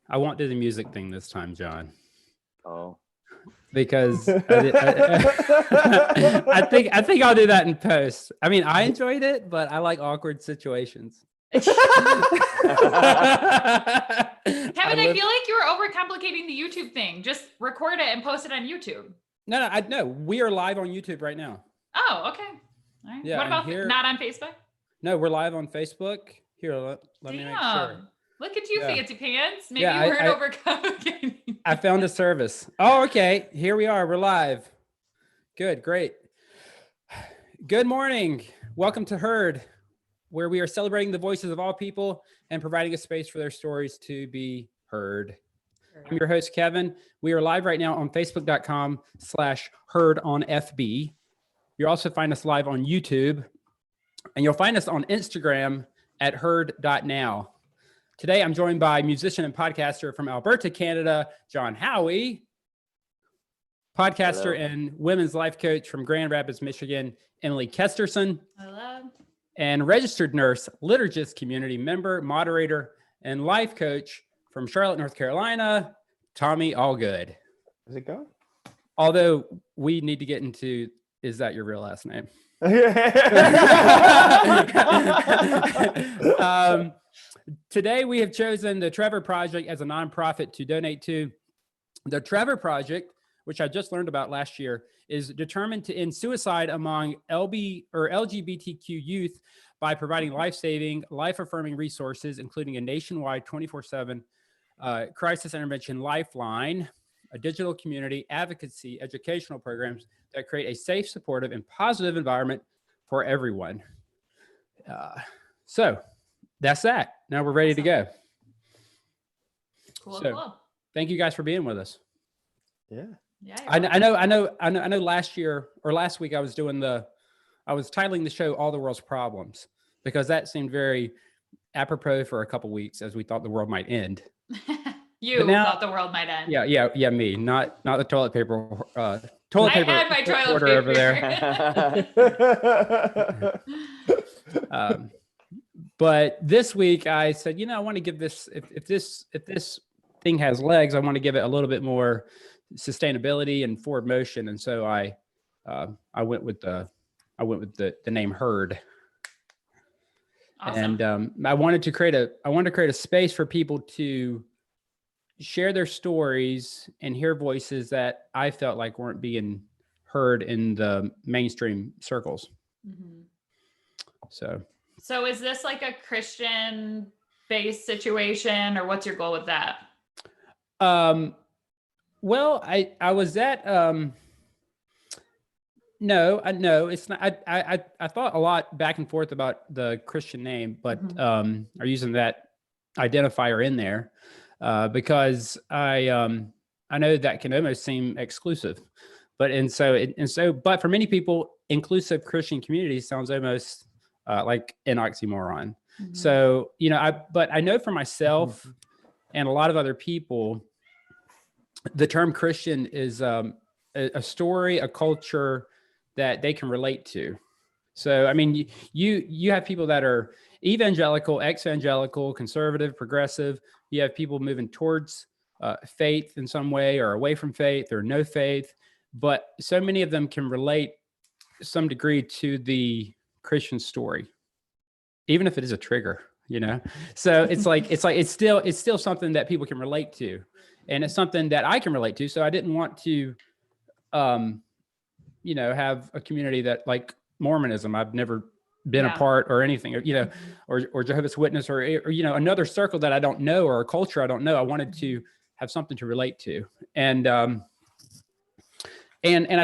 I won't do the music thing this time, John. Oh. Because I think I'll do that in post. I mean, I enjoyed it, but I like awkward situations. Kevin, I feel like you're overcomplicating the YouTube thing. Just record it and post it on YouTube. No, we are live on YouTube right now. Oh, okay. All right. Yeah, what about here, not on Facebook? No, we're live on Facebook. Here, let me make sure. Look at you, fancy pants. Maybe Yeah, you heard overcomplicating. I found a service. Oh, okay. Here we are. We're live. Good, great. Good morning. Welcome to Heard, where we are celebrating the voices of all people and providing a space for their stories to be heard. I'm your host, Kevin. We are live right now on facebook.com/heardonfb. You'll also find us live on YouTube, and you'll find us on Instagram at heard.now. Today, I'm joined by musician and podcaster from Alberta, Canada, John Howie, podcaster and women's life coach from Grand Rapids, Michigan, Emily Kesterson. Hello. And registered nurse, liturgist, community member, moderator, and life coach from Charlotte, North Carolina, Tommy Allgood. Is it going? Although we need to get into, is that your real last name? Today, we have chosen the Trevor Project as a nonprofit to donate to. The Trevor Project, which I just learned about last year, is determined to end suicide among LGBTQ youth by providing life-saving, life-affirming resources, including a nationwide 24/7 crisis intervention lifeline, a digital community advocacy educational programs that create a safe, supportive, and positive environment for everyone. So that's that. Now we're ready to go. Cool. Thank you guys for being with us. Yeah. I know last week I was titling the show All the World's Problems, because that seemed very apropos for a couple weeks as we thought the world might end. Thought the world might end. Yeah, me, not the toilet paper. Toilet paper. I had my toilet order paper over there. But this week I said, I want to give this, if this thing has legs, I want to give it a little bit more sustainability and forward motion. And so I went with the name Heard. Awesome. And I wanted to create a space for people to share their stories and hear voices that I felt like weren't being heard in the mainstream circles. Mm-hmm. So is this like a Christian-based situation, or what's your goal with that? Well, I was at no, it's not. I thought a lot back and forth about the Christian name, but are using that identifier in there because I know that can almost seem exclusive, but but for many people, inclusive Christian community sounds almost like an oxymoron. Mm-hmm. So but I know for myself and a lot of other people, the term Christian is a story, a culture that they can relate to. So, I mean, you have people that are evangelical, ex-evangelical, conservative, progressive. You have people moving towards faith in some way or away from faith or no faith. But so many of them can relate some degree to the Christian story, even if it is a trigger, So it's still something that people can relate to. And it's something that I can relate to. So I didn't want to, have a community that, like Mormonism, I've never been a part or anything, or Jehovah's Witness or another circle that I don't know or a culture I don't know. I wanted to have something to relate to. And I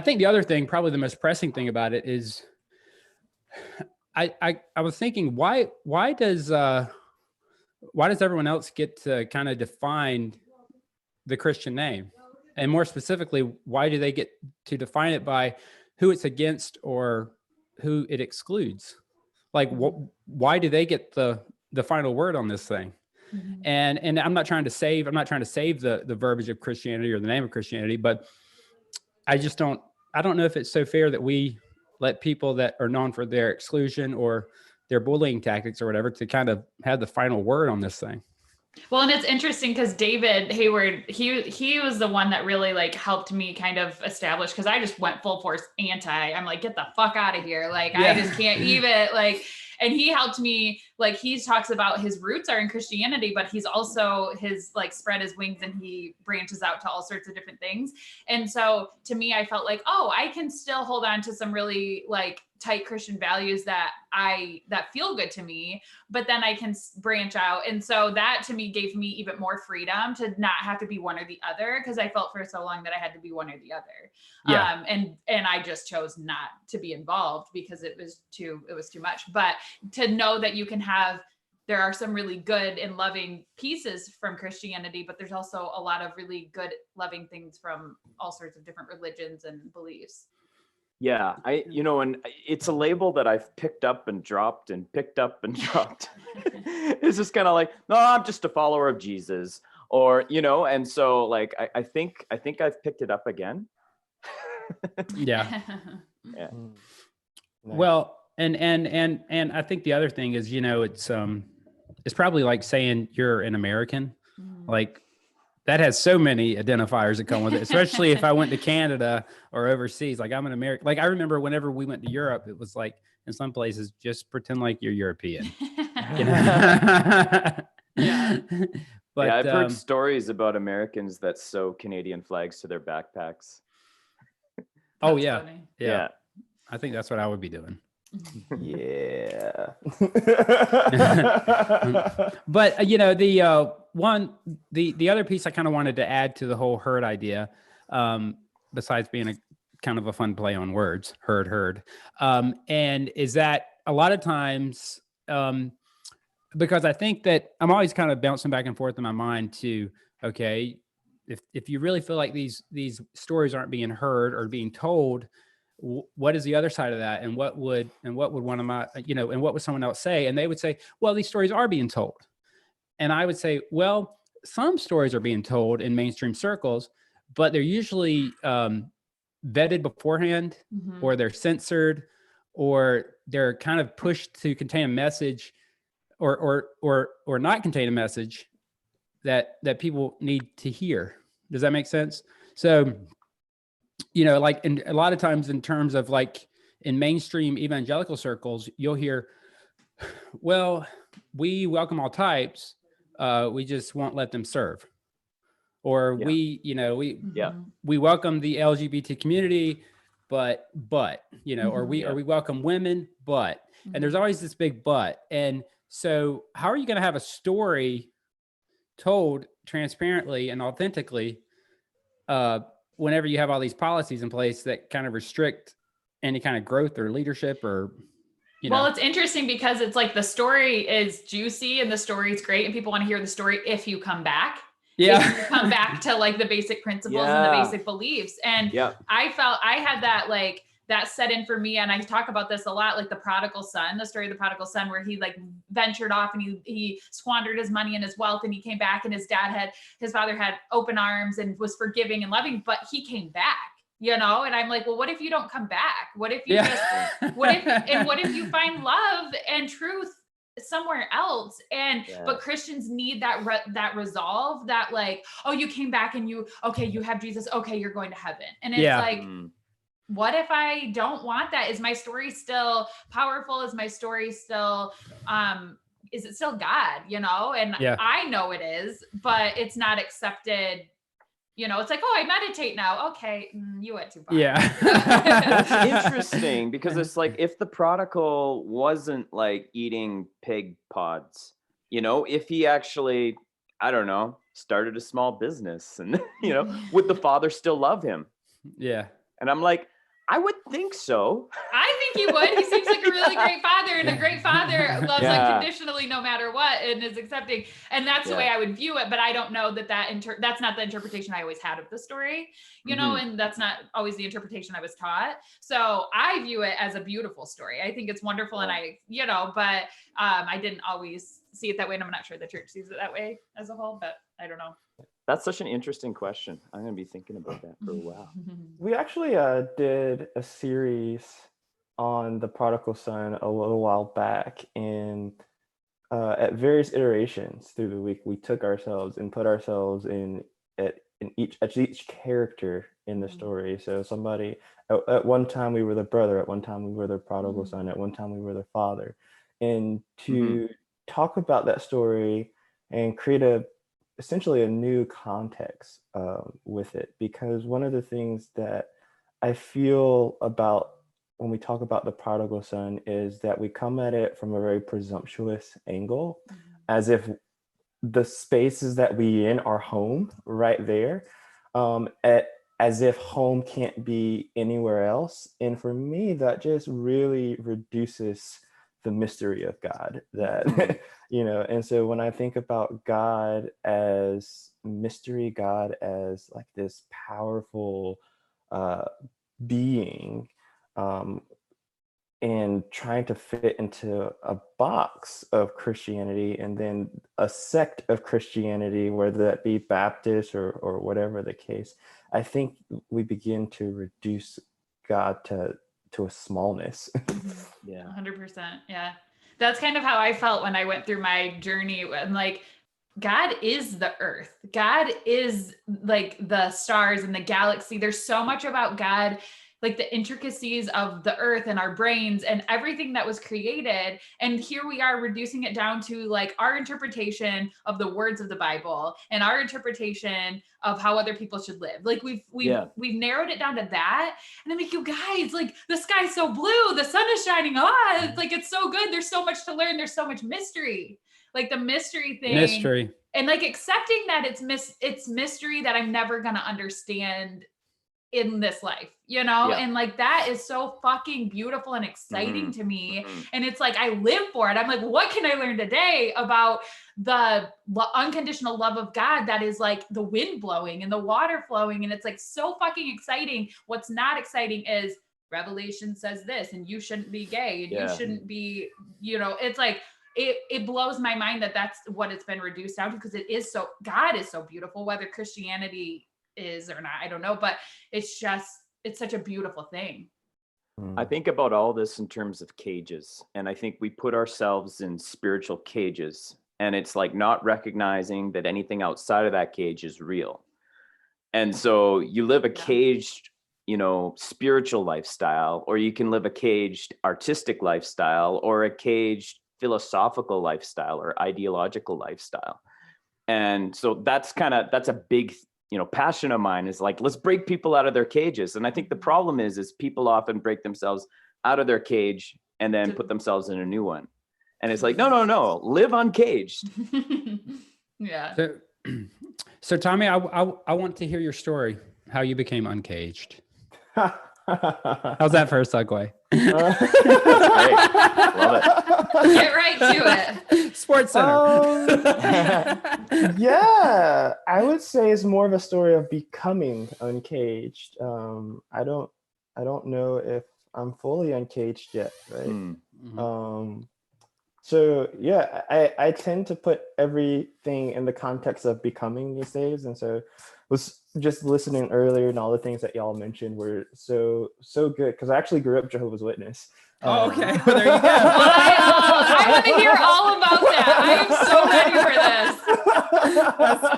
think the other thing, probably the most pressing thing about it is I was thinking, why does everyone else get to kind of define the Christian name? And more specifically, why do they get to define it by who it's against or who it excludes? Like, why do they get the final word on this thing? Mm-hmm. And I'm not trying to save the verbiage of Christianity or the name of Christianity, but I don't know if it's so fair that we let people that are known for their exclusion or their bullying tactics or whatever to kind of have the final word on this thing. Well, and it's interesting because David Hayward, he was the one that really like helped me kind of establish, because I just went full force anti. I'm like, get the fuck out of here. Like, I just can't even like, and he helped me, like, he talks about his roots are in Christianity, but he's also his like spread his wings and he branches out to all sorts of different things. And so to me, I felt like, oh, I can still hold on to some really like tight Christian values that feel good to me, but then I can branch out. And so that to me gave me even more freedom to not have to be one or the other, because I felt for so long that I had to be one or the other. And I just chose not to be involved because it was too much. But to know that you can there are some really good and loving pieces from Christianity, but there's also a lot of really good, loving things from all sorts of different religions and beliefs. Yeah, and it's a label that I've picked up and dropped and picked up and dropped. It's just kind of like, no, I'm just a follower of Jesus, or, and so like, I think I've picked it up again. Yeah. Yeah. Nice. Well, and I think the other thing is, it's probably like saying you're an American, like that has so many identifiers that come with it, especially if I went to Canada or overseas, like I'm an American. Like I remember whenever we went to Europe, it was like in some places, just pretend like you're European. Yeah. But I've heard stories about Americans that sew Canadian flags to their backpacks. Oh That's yeah. funny. Yeah. I think that's what I would be doing. Yeah. But the other piece I kind of wanted to add to the whole herd idea, besides being a kind of a fun play on words, herd, and is that a lot of times, because I think that I'm always kind of bouncing back and forth in my mind to, okay, if you really feel like these stories aren't being heard or being told, what is the other side of that? And what would one of my, and what would someone else say? And they would say, well, these stories are being told. And I would say, well, some stories are being told in mainstream circles, but they're usually vetted beforehand, or they're censored, or they're kind of pushed to contain a message or not contain a message that people need to hear. Does that make sense? So, like in a lot of times in terms of like in mainstream evangelical circles, you'll hear, well, we welcome all types. We just won't let them serve. Or we welcome the LGBT community, but, or we welcome women, but, and there's always this big but. And so how are you going to have a story told transparently and authentically, whenever you have all these policies in place that kind of restrict any kind of growth or leadership or, Well, it's interesting because it's like the story is juicy and the story is great and people want to hear the story if you come back. Yeah. If you come back to like the basic principles and the basic beliefs. And I felt I had that like that set in for me. And I talk about this a lot, like the prodigal son, the story of the prodigal son, where he like ventured off and he squandered his money and his wealth, and he came back and his father had open arms and was forgiving and loving, but he came back, and I'm like, well, what if you don't come back? What if you what if you find love and truth somewhere else? And but Christians need that resolve, that like, oh, you came back and you have Jesus, okay, you're going to heaven. And it's like, what if I don't want that? Is my story still powerful? Is my story still is it still God, And I know it is, but it's not accepted. It's like, oh, I meditate now. Okay, you went too far. Yeah. That's interesting, because it's like, if the prodigal wasn't like eating pig pods, if he actually, I don't know, started a small business and, would the father still love him? Yeah. And I'm like, I would think so. I think he would. He seems like a really great father, and a great father loves unconditionally no matter what and is accepting. And that's the way I would view it. But I don't know that's not the interpretation I always had of the story, and that's not always the interpretation I was taught. So I view it as a beautiful story. I think it's wonderful. And but I didn't always see it that way. And I'm not sure the church sees it that way as a whole, but I don't know. That's such an interesting question. I'm going to be thinking about that for a while. We actually did a series on the prodigal son a little while back, and at various iterations through the week, we took ourselves and put ourselves in each character in the story. So somebody at one time we were the brother, at one time we were the prodigal son, at one time we were the father, and to talk about that story and create essentially a new context with it. Because one of the things that I feel about when we talk about the prodigal son is that we come at it from a very presumptuous angle, as if the spaces that we in are home right there, as if home can't be anywhere else. And for me, that just really reduces the mystery of God, that and so when I think about God as mystery, God as like this powerful being, and trying to fit into a box of Christianity and then a sect of Christianity, whether that be Baptist or whatever the case, I think we begin to reduce God to a smallness. Yeah. 100%. Yeah. That's kind of how I felt when I went through my journey. I'm like, God is the earth. God is like the stars and the galaxy. There's so much about God, like the intricacies of the earth and our brains and everything that was created. And here we are reducing it down to like our interpretation of the words of the Bible and our interpretation of how other people should live. Like we've narrowed it down to that. And I'm like, you guys, like the sky's so blue, the sun is shining. It's like, it's so good. There's so much to learn. There's so much mystery. Like the mystery thing. And like accepting that it's mystery that I'm never going to understand in this life, and like that is so fucking beautiful and exciting to me. And it's like I live for it. I'm like, what can I learn today about the unconditional love of God that is like the wind blowing and the water flowing, and it's like so fucking exciting. What's not exciting is Revelation says this, and you shouldn't be gay, and you shouldn't be, it's like it blows my mind that that's what it's been reduced down to, because God is so beautiful, whether Christianity is or not, I don't know, but it's such a beautiful thing. I think about all this in terms of cages, and I think we put ourselves in spiritual cages, and it's like not recognizing that anything outside of that cage is real. And so you live a caged, spiritual lifestyle, or you can live a caged artistic lifestyle, or a caged philosophical lifestyle or ideological lifestyle. And so that's a big passion of mine, is like, let's break people out of their cages. And I think the problem is people often break themselves out of their cage and then put themselves in a new one. And it's like, no, live uncaged. Yeah. So Tommy, I want to hear your story, how you became uncaged. How's that for a segue? Great. Love it. Get right to it. Sports Center. Yeah, I would say it's more of a story of becoming uncaged. I don't know if I'm fully uncaged yet, right? So yeah, I tend to put everything in the context of becoming these days, and so was just listening earlier, and all the things that y'all mentioned were so good, because I actually grew up Jehovah's Witness. Oh, okay. Well, there you go. I want to hear all about that. I am so ready for this.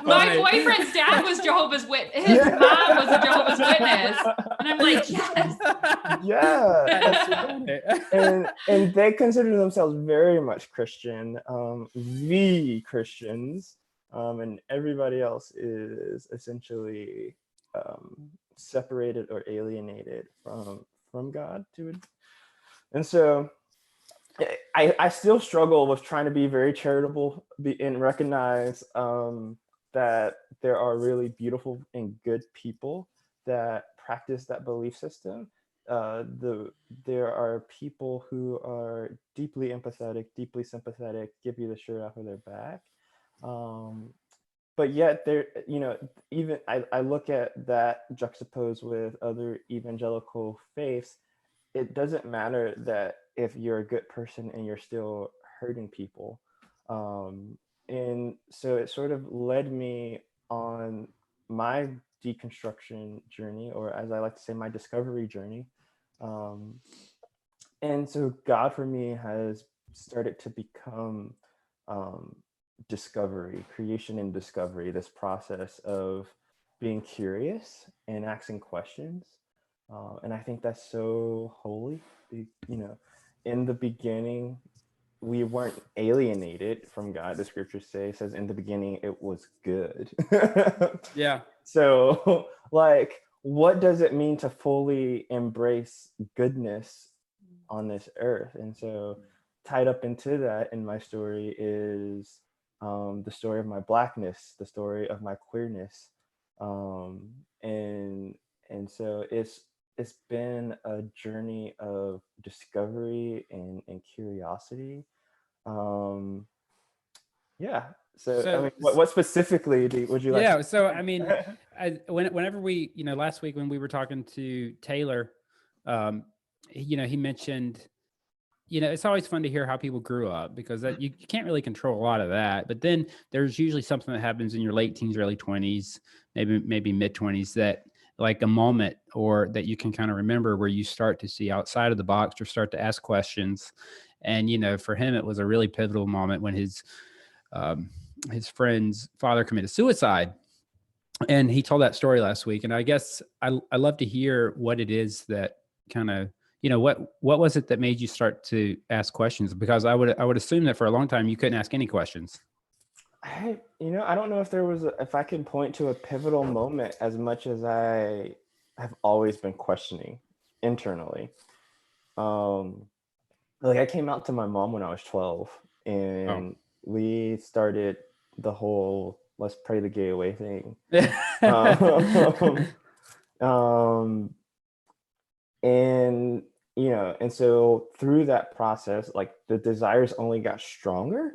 My boyfriend's dad was Jehovah's Witness. His mom was a Jehovah's Witness. And I'm like, yes. Yeah. And they consider themselves very much Christian, the Christians. And everybody else is essentially separated or alienated from God. And so I still struggle with trying to be very charitable and recognize that there are really beautiful and good people that practice that belief system. There are people who are deeply empathetic, deeply sympathetic, give you the shirt off of their back. But yet there, even I look at that juxtaposed with other evangelical faiths. It doesn't matter that if you're a good person and you're still hurting people. And so it sort of led me on my deconstruction journey, or as I like to say, my discovery journey. And so God for me has started to become discovery, creation and discovery, this process of being curious and asking questions. And I think that's so holy. In the beginning, we weren't alienated from God. The scriptures says in the beginning, it was good. Yeah. So like, what does it mean to fully embrace goodness on this earth? And so tied up into that in my story is the story of my Blackness, the story of my queerness. And so it's been a journey of discovery and curiosity. Yeah. So I mean, what specifically would you like? Yeah. So I mean, whenever we, last week when we were talking to Taylor, he mentioned, it's always fun to hear how people grew up, because that you can't really control a lot of that. But then there's usually something that happens in your late teens, early 20s, maybe mid 20s, that like a moment or that you can kind of remember where you start to see outside of the box or start to ask questions. And, for him, it was a really pivotal moment when his friend's father committed suicide. And he told that story last week. And I guess I love to hear what it is that kind of, what was it that made you start to ask questions? Because I would assume that for a long time you couldn't ask any questions. I don't know if I can point to a pivotal moment as much as I have always been questioning internally. Like I came out to my mom when I was 12, and we started the whole let's pray the gay away thing. And so through that process, like the desires only got stronger.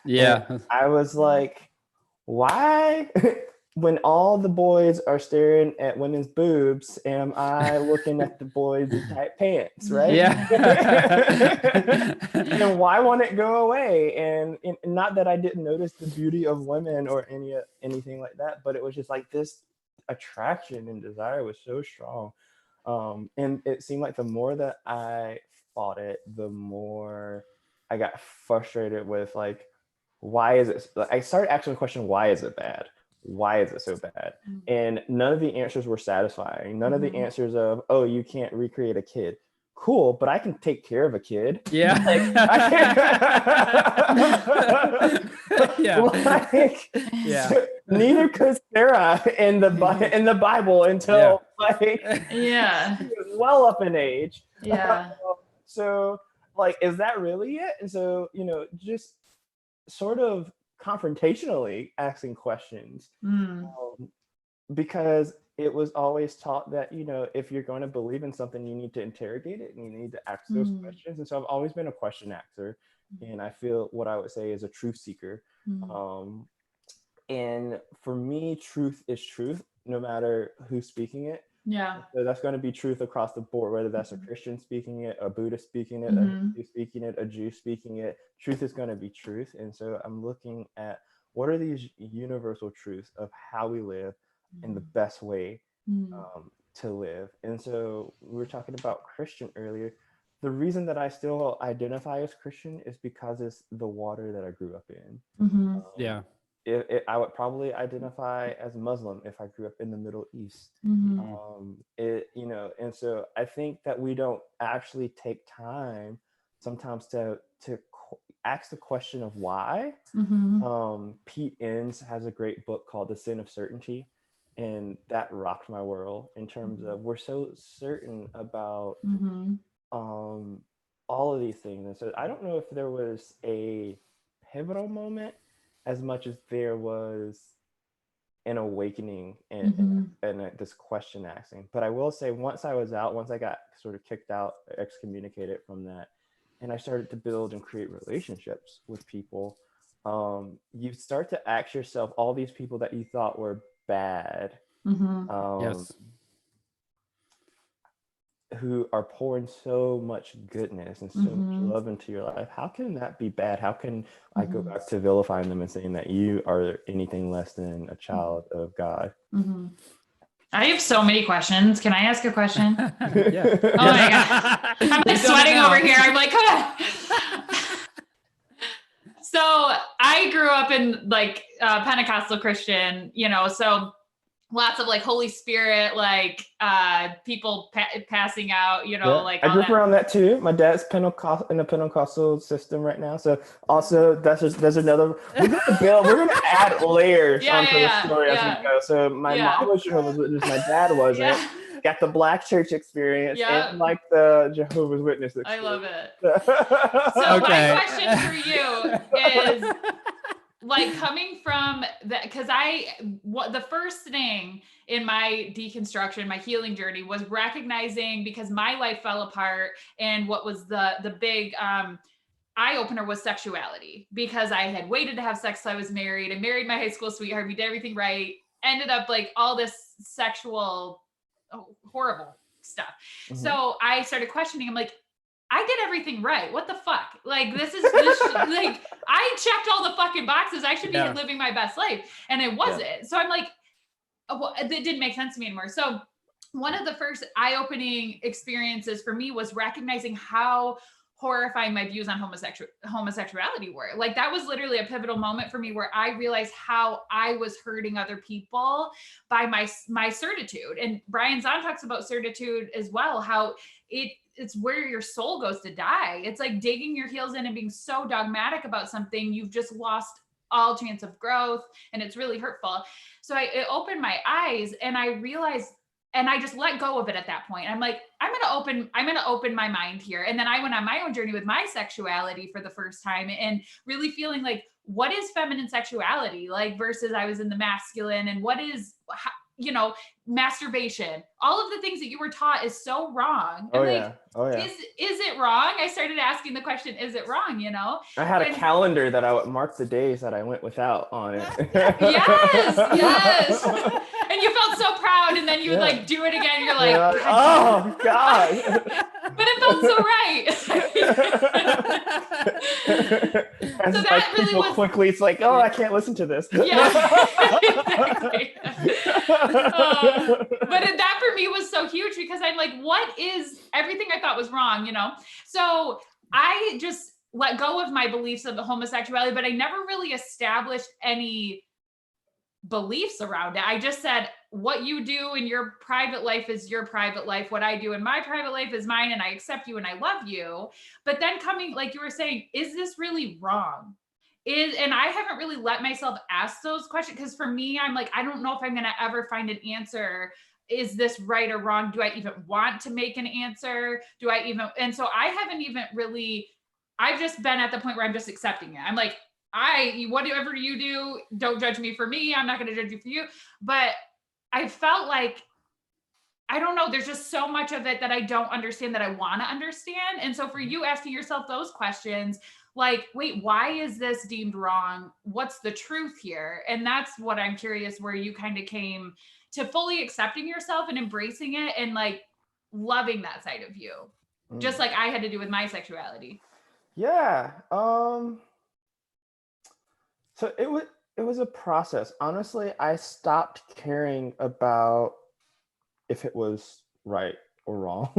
Yeah. I was like, why? When all the boys are staring at women's boobs, am I looking at the boys in tight pants, right? Yeah. And why won't it go away? And not that I didn't notice the beauty of women or anything like that, but it was just like this attraction and desire was so strong. And it seemed like the more that I fought it, the more I got frustrated with like, why is it? I started asking the question, why is it bad? Why is it so bad? And none of the answers were satisfying. None of the answers of, oh, you can't recreate a kid. Cool, but I can take care of a kid. Yeah. Yeah. So neither could Sarah in the Bible until she was well up in age. Yeah. So like, is that really it? And so, just sort of confrontationally asking questions, because it was always taught that, if you're going to believe in something, you need to interrogate it and you need to ask those questions. And so I've always been a question asker, and I feel what I would say is a truth seeker. And for me, truth is truth, no matter who's speaking it. Yeah. So that's going to be truth across the board, whether that's a Christian speaking it, a Buddhist speaking it, a Hindu speaking it, a Jew speaking it. Truth is going to be truth. And so I'm looking at what are these universal truths of how we live in the best way to live. And so we were talking about Christian earlier. The reason that I still identify as Christian is because it's the water that I grew up in. Yeah. I would probably identify as Muslim if I grew up in the Middle East. And so I think that we don't actually take time sometimes to ask the question of why. Pete Enns has a great book called The Sin of Certainty, and that rocked my world in terms of we're so certain about all of these things. And so I don't know if there was a pivotal moment as much as there was an awakening and this question asking. But I will say, once I got sort of kicked out, excommunicated from that, and I started to build and create relationships with people, you start to ask yourself, all these people that you thought were bad, who are pouring so much goodness and so much love into your life, how can that be bad? How can I go back to vilifying them and saying that you are anything less than a child of God? I have so many questions. Can I ask a question? Yeah. Oh my God. I'm like sweating over here. I'm like, So I grew up in like Pentecostal Christian, you know, so lots of like Holy Spirit, like people passing out, you know, like I all grew up that. around that too. My dad's Pentecostal in the Pentecostal system right now. So also there's another. We're gonna add layers onto the story as we go. So my mom was Jehovah's Witness, my dad wasn't. Got the Black church experience and like the Jehovah's Witness experience. I love it. So my question for you is, like, coming from that, because the first thing in my deconstruction, my healing journey, was recognizing, because my life fell apart, and what was the big eye opener was sexuality, because I had waited to have sex till I was married. I married my high school sweetheart. We did everything right. Ended up like all this sexual horrible stuff. So I started questioning. I'm like, I did everything right. What the fuck? Like, this like, I checked all the fucking boxes. I should be living my best life. And it wasn't. So I'm like, well, it didn't make sense to me anymore. So one of the first eye-opening experiences for me was recognizing how horrifying my views on homosexuality were. Like, that was literally a pivotal moment for me, where I realized how I was hurting other people by my certitude. And Brian Zahn talks about certitude as well, how it's where your soul goes to die. It's like digging your heels in and being so dogmatic about something, you've just lost all chance of growth, and it's really hurtful. So it opened my eyes, and I realized, and I just let go of it at that point. I'm like, I'm going to open my mind here. And then I went on my own journey with my sexuality for the first time, and really feeling like, what is feminine sexuality like versus I was in the masculine, and what is, you know, masturbation, all of the things that you were taught is so wrong. Is it wrong? I started asking the question, is it wrong? You know, I had a calendar that I would mark the days that I went without on it. yes. And you felt so proud, and then you would like do it again. You're like, oh God. But it felt so right. And so that like, really was quickly. It's like, oh, I can't listen to this. Yeah, exactly. But that for me was so huge, because I'm like, what is everything I thought was wrong, you know? So I just let go of my beliefs of the homosexuality, but I never really established any beliefs around it. I just said, what you do in your private life is your private life. What I do in my private life is mine, and I accept you and I love you. But then coming, like you were saying, is this really wrong? And I haven't really let myself ask those questions, because for me, I'm like, I don't know if I'm going to ever find an answer. Is this right or wrong? Do I even want to make an answer? And so I haven't even really, I've just been at the point where I'm just accepting it. I'm like, whatever you do, don't judge me for me. I'm not going to judge you for you. But I felt like, I don't know, there's just so much of it that I don't understand that I want to understand. And so for you asking yourself those questions, like, wait, why is this deemed wrong? What's the truth here? And that's what I'm curious, where you kind of came to fully accepting yourself and embracing it, and like loving that side of you, just like I had to do with my sexuality. Yeah. So it was a process. Honestly, I stopped caring about if it was right or wrong.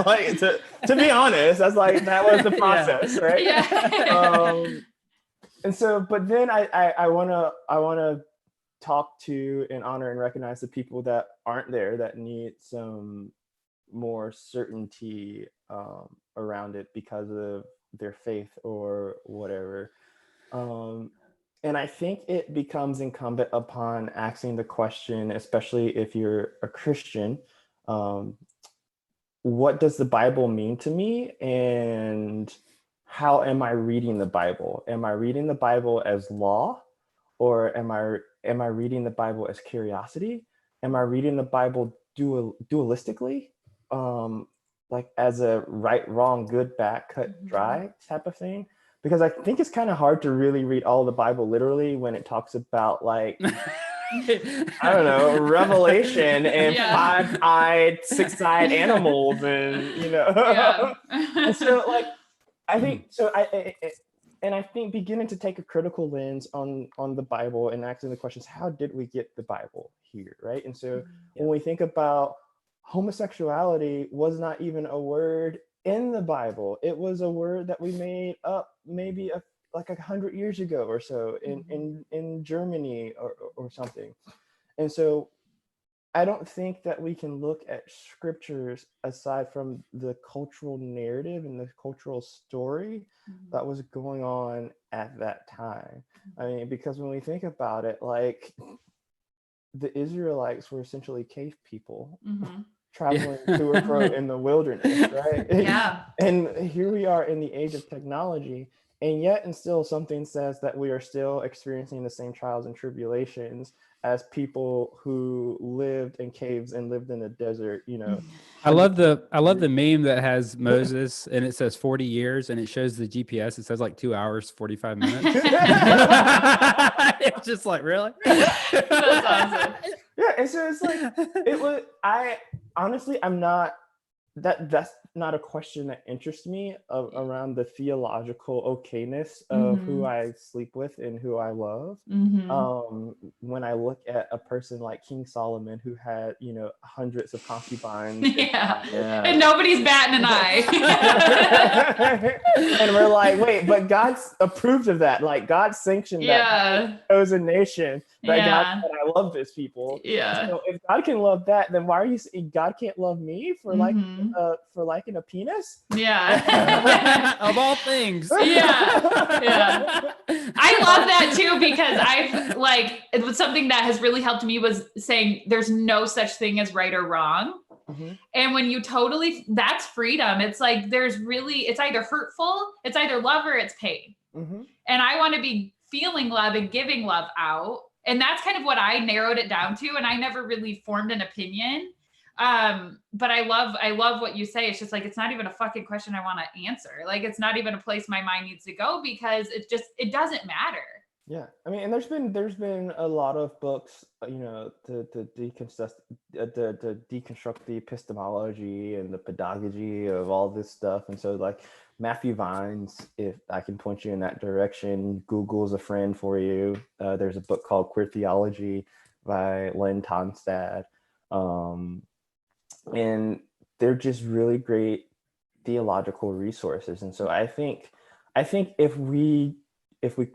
Like, to be honest, that's like, that was the process, right? Yeah. And so, but then I wanna talk to and honor and recognize the people that aren't there, that need some more certainty around it because of their faith or whatever. And I think it becomes incumbent upon asking the question, especially if you're a Christian, what does the Bible mean to me? And how am I reading the Bible? Am I reading the Bible as law? Or am I reading the Bible as curiosity? Am I reading the Bible dualistically? Like as a right, wrong, good, bad, cut, dry type of thing? Because I think it's kind of hard to really read all the Bible literally when it talks about, like, I don't know, Revelation and 5-eyed, 6-eyed animals, and you know. And so, like, I think so. I think beginning to take a critical lens on the Bible and asking the questions, how did we get the Bible here, right? And so when we think about homosexuality, was not even a word in the Bible. It was a word that we made up maybe like 100 years ago or so in Germany or something. And so I don't think that we can look at scriptures aside from the cultural narrative and the cultural story that was going on at that time. I mean, because when we think about it, like the Israelites were essentially cave people traveling to and fro in the wilderness, right? Yeah. And here we are in the age of technology, and yet and still something says that we are still experiencing the same trials and tribulations as people who lived in caves and lived in the desert, you know. I love the meme that has Moses and it says 40 years and it shows the GPS. It says like 2 hours, 45 minutes. It's just like, really? That's awesome. Yeah, and so it's like that's not a question that interests me around the theological okayness of who I sleep with and who I love. When I look at a person like King Solomon, who had, you know, hundreds of concubines, and nobody's batting an eye. and we're like, wait, but God's approved of that. Like God sanctioned that chosen nation. That God said, I love this people. So if God can love that, then why are you saying God can't love me for liking a penis? Of all things. I love that too, because I've like, it was something that has really helped me was saying there's no such thing as right or wrong. And when you that's freedom. It's like, it's either hurtful, it's either love or it's pain. And I want to be feeling love and giving love out. And that's kind of what I narrowed it down to. And I never really formed an opinion. But I love what you say. It's just like, it's not even a fucking question I want to answer. Like, it's not even a place my mind needs to go because it doesn't matter. Yeah. I mean, and there's been a lot of books, you know, to deconstruct the epistemology and the pedagogy of all this stuff. And so like Matthew Vines, if I can point you in that direction, Google's a friend for you. There's a book called Queer Theology by Len Tonstad. And they're just really great theological resources. And so I think if we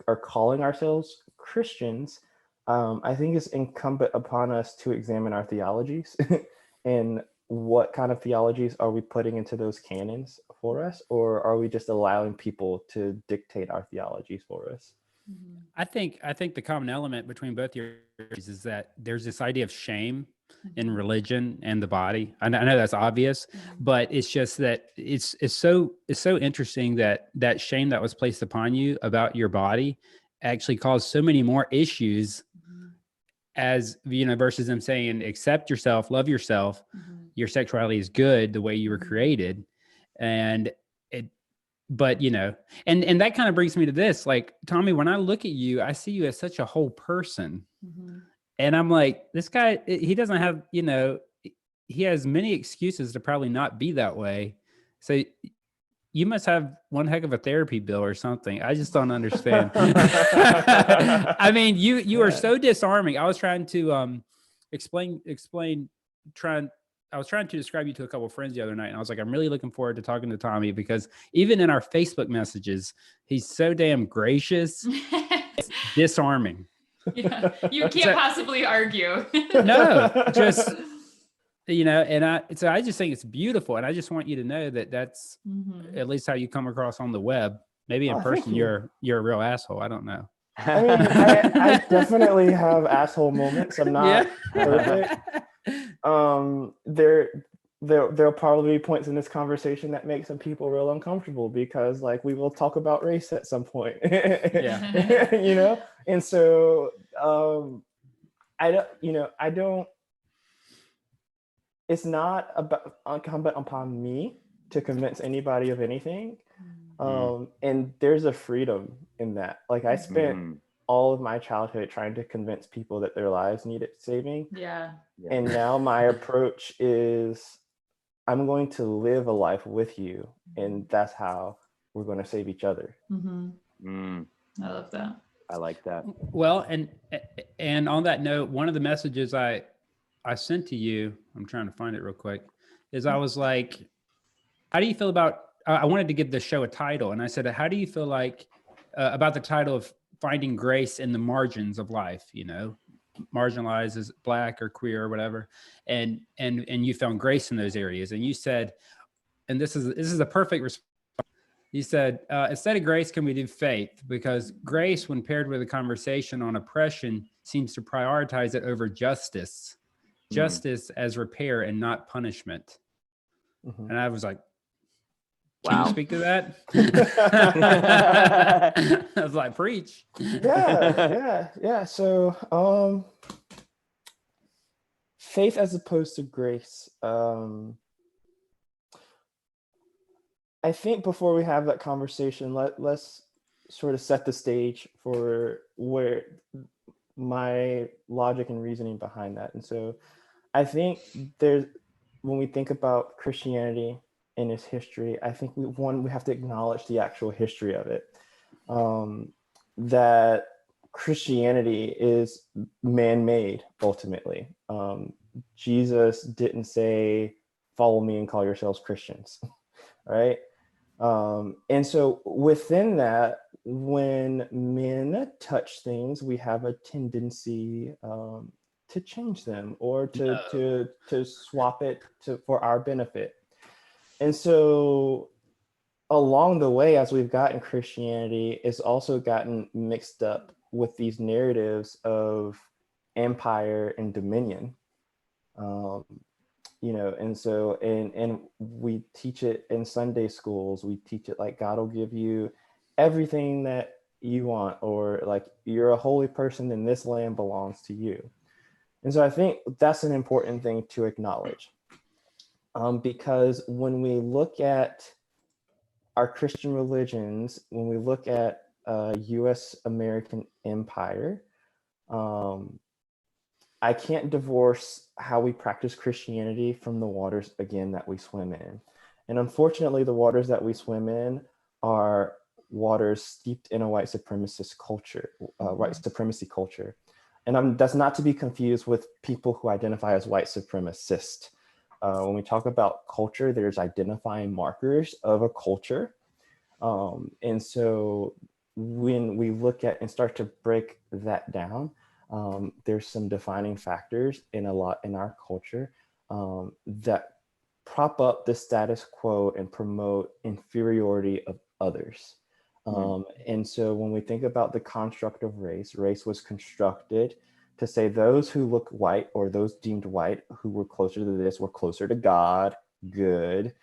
are calling ourselves Christians, I think it's incumbent upon us to examine our theologies and what kind of theologies are we putting into those canons for us, or are we just allowing people to dictate our theologies for us? I think the common element between both your is that there's this idea of shame in religion and the body. I know that's obvious, but it's just that it's so interesting that shame that was placed upon you about your body actually caused so many more issues, as you know, versus them saying accept yourself, love yourself, your sexuality is good the way you were created. But you know, and that kind of brings me to this, like, Tommy, when I look at you, I see you as such a whole person. And I'm like, this guy, he doesn't have, you know, he has many excuses to probably not be that way. So you must have one heck of a therapy bill or something. I just don't understand. I mean, you are so disarming. I was trying to I was trying to describe you to a couple of friends the other night, and I was like, I'm really looking forward to talking to Tommy, because even in our Facebook messages, he's so damn gracious. It's disarming. Yeah, you can't possibly argue. No, just, you know, and I just think it's beautiful, and I just want you to know that that's at least how you come across on the web. Maybe in person, you're a real asshole. I don't know. I mean, I definitely have asshole moments. I'm not perfect. There'll probably be points in this conversation that make some people real uncomfortable, because like we will talk about race at some point. You know, and so it's not about incumbent upon me to convince anybody of anything. And there's a freedom in that. Like I spent all of my childhood trying to convince people that their lives needed saving. And now my approach is, I'm going to live a life with you, and that's how we're going to save each other. I love that. I like that. Well, and on that note, one of the messages I sent to you, I'm trying to find it real quick, is I was like, how do you feel about, I wanted to give the show a title, and I said, how do you feel like about the title of finding grace in the margins of life, you know, marginalized as Black or queer or whatever, and you found grace in those areas. And you said, and this is a perfect response. You said, instead of grace, can we do faith? Because grace, when paired with a conversation on oppression, seems to prioritize it over justice. Justice as repair and not punishment. And I was like, can you speak to that? I was like, preach. Yeah. So faith as opposed to grace. I think before we have that conversation, let's sort of set the stage for where my logic and reasoning behind that. And so I think when we think about Christianity in its history, I think we have to acknowledge the actual history of it. That Christianity is man-made ultimately. Jesus didn't say, "Follow me and call yourselves Christians," right? And so within that, when men touch things, we have a tendency to change them or to swap it for our benefit. And so along the way, as we've gotten Christianity, it's also gotten mixed up with these narratives of empire and dominion. You know, and so, and we teach it in Sunday schools. We teach it like God will give you everything that you want, or like you're a holy person and this land belongs to you. And so I think that's an important thing to acknowledge, because when we look at our Christian religions, when we look at U.S. American empire, I can't divorce how we practice Christianity from the waters, again, that we swim in. And unfortunately, the waters that we swim in are waters steeped in a white supremacist culture, white supremacy culture. And that's not to be confused with people who identify as white supremacist. When we talk about culture, there's identifying markers of a culture. And so when we look at and start to break that down, there's some defining factors in our culture that prop up the status quo and promote inferiority of others. And so when we think about the construct of race was constructed to say those who look white or those deemed white who were closer to this were closer to God, good.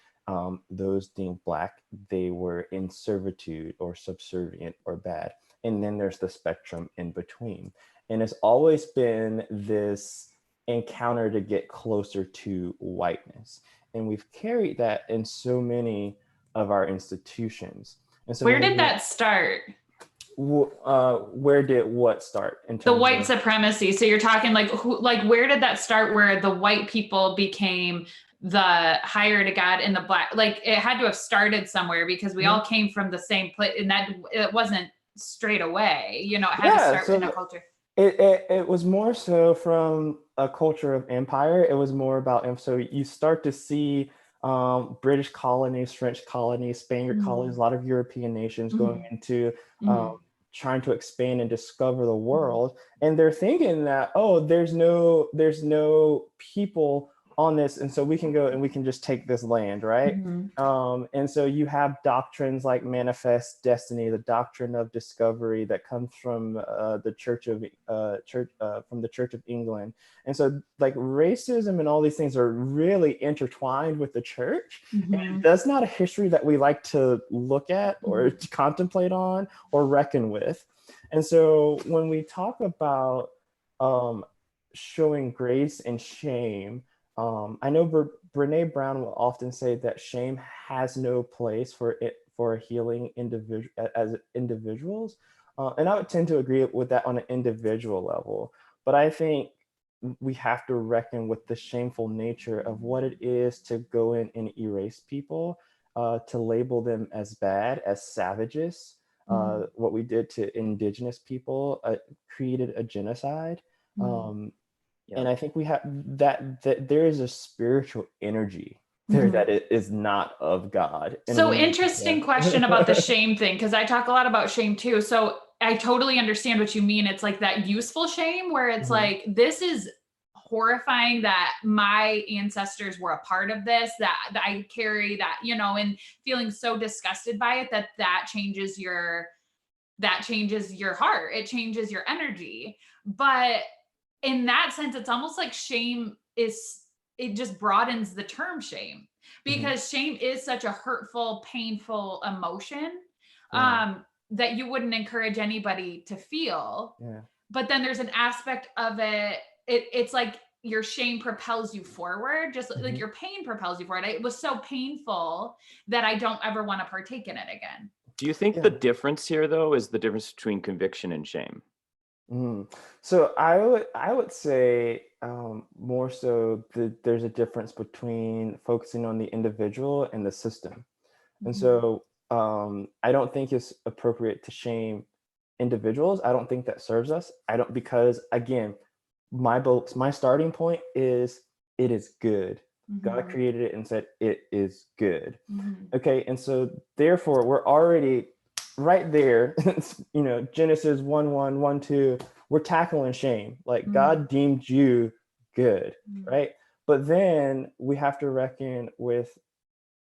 Those deemed Black, they were in servitude or subservient or bad. And then there's the spectrum in between. And it's always been this encounter to get closer to whiteness. And we've carried that in so many of our institutions. And so where did that start? Where did what start? In terms the white supremacy. So you're talking like, where did that start where the white people became the higher to God and the Black? Like it had to have started somewhere because we all came from the same place, and that it wasn't straight away, you know, it had to start in a culture. It was more so from a culture of empire. It was more about, so you start to see British colonies, French colonies, Spaniard colonies, a lot of European nations going into trying to expand and discover the world. And they're thinking that, oh, there's no people on this, and so we can go and we can just take this land, right? And so you have doctrines like manifest destiny, the doctrine of discovery that comes from the Church of England. And so like racism and all these things are really intertwined with the church. And that's not a history that we like to look at or to contemplate on or reckon with. And so when we talk about showing grace and shame, I know Brene Brown will often say that shame has no place for healing as individuals. And I would tend to agree with that on an individual level. But I think we have to reckon with the shameful nature of what it is to go in and erase people, to label them as bad, as savages. What we did to indigenous people created a genocide. And I think we have that there is a spiritual energy there that it is not of God. And So interesting question about the shame thing, because I talk a lot about shame too. So I totally understand what you mean. It's like that useful shame where it's like, this is horrifying that my ancestors were a part of this, that I carry that, you know, and feeling so disgusted by it that changes your heart. It changes your energy. But in that sense, it's almost like shame it just broadens the term shame, because shame is such a hurtful, painful emotion that you wouldn't encourage anybody to feel. Yeah. But then there's an aspect of it. It's like your shame propels you forward, just like your pain propels you forward. It was so painful that I don't ever want to partake in it again. Do you think the difference here, though, is the difference between conviction and shame? So I would say more so there's a difference between focusing on the individual and the system. And so I don't think it's appropriate to shame individuals. I don't think that serves us. Because again, my starting point is it is good. God created it and said it is good. Okay, and so therefore we're already right there. You know, Genesis 1:1, 1:2. We're tackling shame. Like God deemed you good, right? But then we have to reckon with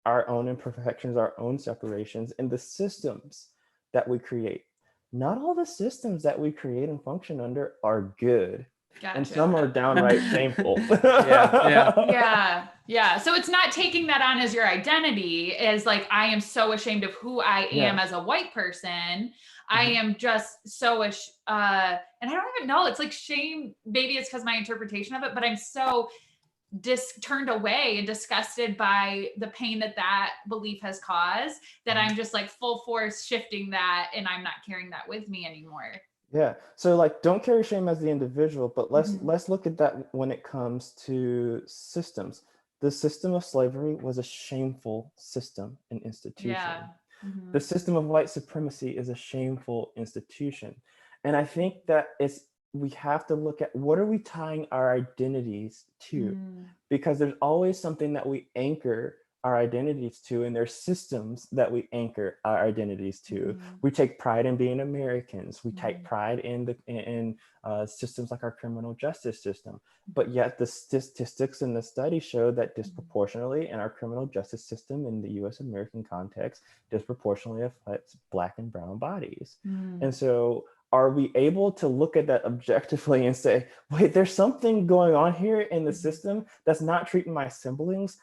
our own imperfections, our own separations, and the systems that we create. Not all the systems that we create and function under are good. Gotcha. And some are downright shameful. Yeah. So it's not taking that on as your identity, as like, I am so ashamed of who I am as a white person. I am just so and I don't even know. It's like shame. Maybe it's because my interpretation of it, but I'm so turned away and disgusted by the pain that belief has caused that I'm just like full force shifting that, and I'm not carrying that with me anymore. Yeah. So like, don't carry shame as the individual, but let's look at that when it comes to systems. The system of slavery was a shameful system and institution. Yeah. The system of white supremacy is a shameful institution. And I think that we have to look at what are we tying our identities to? Because there's always something that we anchor our identities to, and there's systems that we anchor our identities to. We take pride in being Americans. We take pride in systems like our criminal justice system. But yet the statistics and the studies show that disproportionately in our criminal justice system in the US American context, disproportionately affects Black and brown bodies. And so are we able to look at that objectively and say, wait, there's something going on here in the system that's not treating my siblings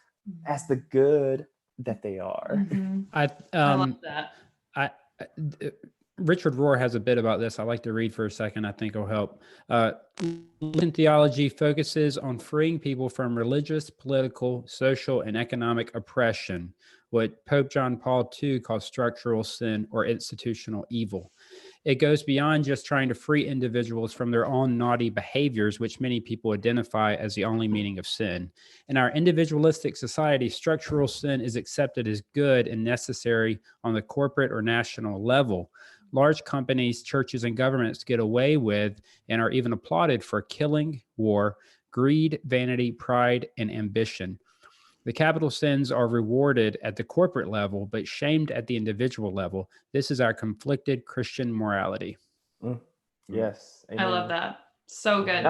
as the good that they are? I love that. Richard Rohr has a bit about this. I like to read for a second. I think it'll help. Lutheran theology focuses on freeing people from religious, political, social, and economic oppression, what Pope John Paul II calls structural sin or institutional evil. It goes beyond just trying to free individuals from their own naughty behaviors, which many people identify as the only meaning of sin. In our individualistic society, structural sin is accepted as good and necessary on the corporate or national level. Large companies, churches, and governments get away with and are even applauded for killing, war, greed, vanity, pride, and ambition. The capital sins are rewarded at the corporate level, but shamed at the individual level. This is our conflicted Christian morality. Yes. Amen. I love that. So good.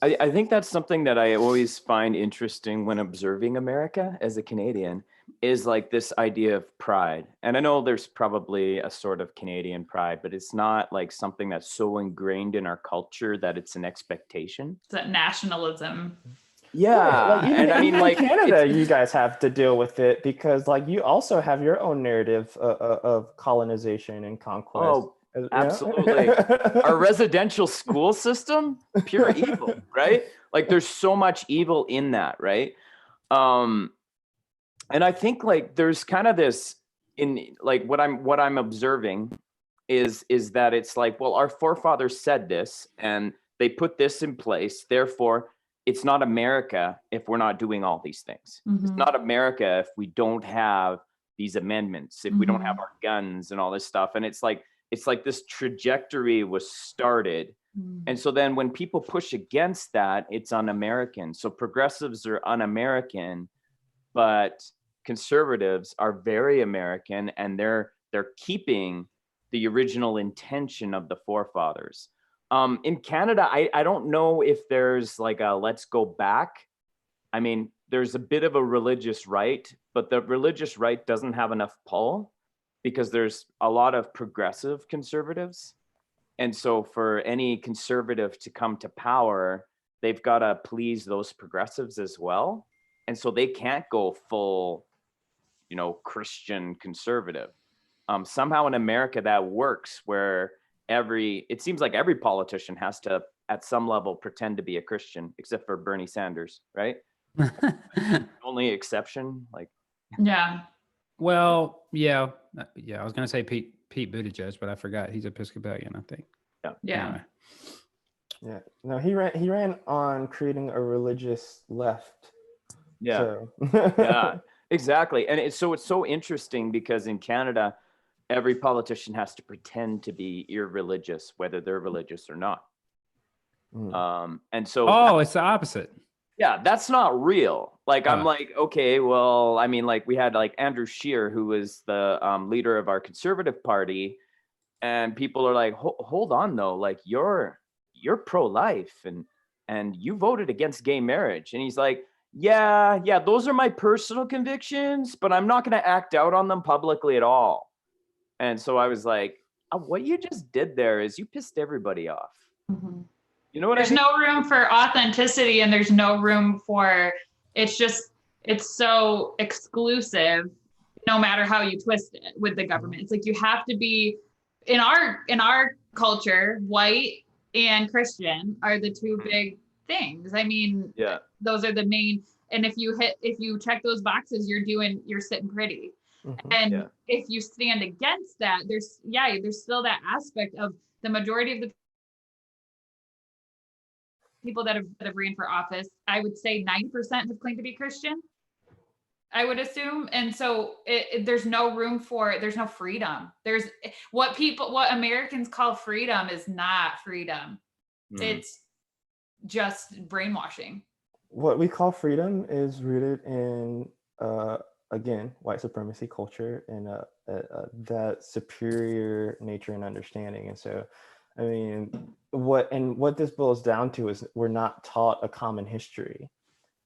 I think that's something that I always find interesting when observing America as a Canadian, is like this idea of pride. And I know there's probably a sort of Canadian pride, but it's not like something that's so ingrained in our culture that it's an expectation. It's that nationalism. Yeah. And I mean, like Canada, you guys have to deal with it because like you also have your own narrative of colonization and conquest. Oh, absolutely. Our residential school system, pure evil, right? Like there's so much evil in that, right? And I think like there's kind of this in like what I'm observing is that it's like, well, our forefathers said this and they put this in place, therefore it's not America if we're not doing all these things. It's not America if we don't have these amendments, if we don't have our guns and all this stuff. And it's like this trajectory was started. And so then when people push against that, it's un-American. So progressives are un-American, but conservatives are very American, and they're keeping the original intention of the forefathers. In Canada, I don't know if there's like a let's go back. I mean, there's a bit of a religious right, but the religious right doesn't have enough pull because there's a lot of progressive conservatives. And so for any conservative to come to power, they've got to please those progressives as well. And so they can't go full, Christian conservative. Somehow in America that works, where it seems like every politician has to, at some level, pretend to be a Christian, except for Bernie Sanders, right? Only exception, like. Yeah. Well, yeah. I was gonna say Pete Buttigieg, but I forgot he's Episcopalian, I think. Yeah. Anyway. Yeah. No, he ran on creating a religious left. Yeah. So. Yeah, exactly. And it's so interesting because in Canada, every politician has to pretend to be irreligious, whether they're religious or not. And so it's the opposite. Yeah, that's not real. Like, I'm like, okay, well, I mean, like we had like Andrew Scheer, who was the leader of our Conservative Party, and people are like, hold on though, like you're pro-life and you voted against gay marriage. And he's like, yeah, those are my personal convictions, but I'm not going to act out on them publicly at all. And so I was like, what you just did there is you pissed everybody off. Mm-hmm. You know what there's I mean? no room for authenticity, and there's no room for, it's so exclusive, no matter how you twist it with the government. It's like you have to be, in our culture, white and Christian are the two big things. I mean, yeah, those are the main, and if you check those boxes, you're sitting pretty. Mm-hmm. And if you stand against that, there's still that aspect of the majority of the people that have ran for office, I would say 90% have claimed to be Christian, I would assume. And so there's no room there's no freedom. There's what Americans call freedom is not freedom. Mm. It's just brainwashing. What we call freedom is rooted in, again, white supremacy culture and that superior nature and understanding. And so, I mean, what this boils down to is we're not taught a common history.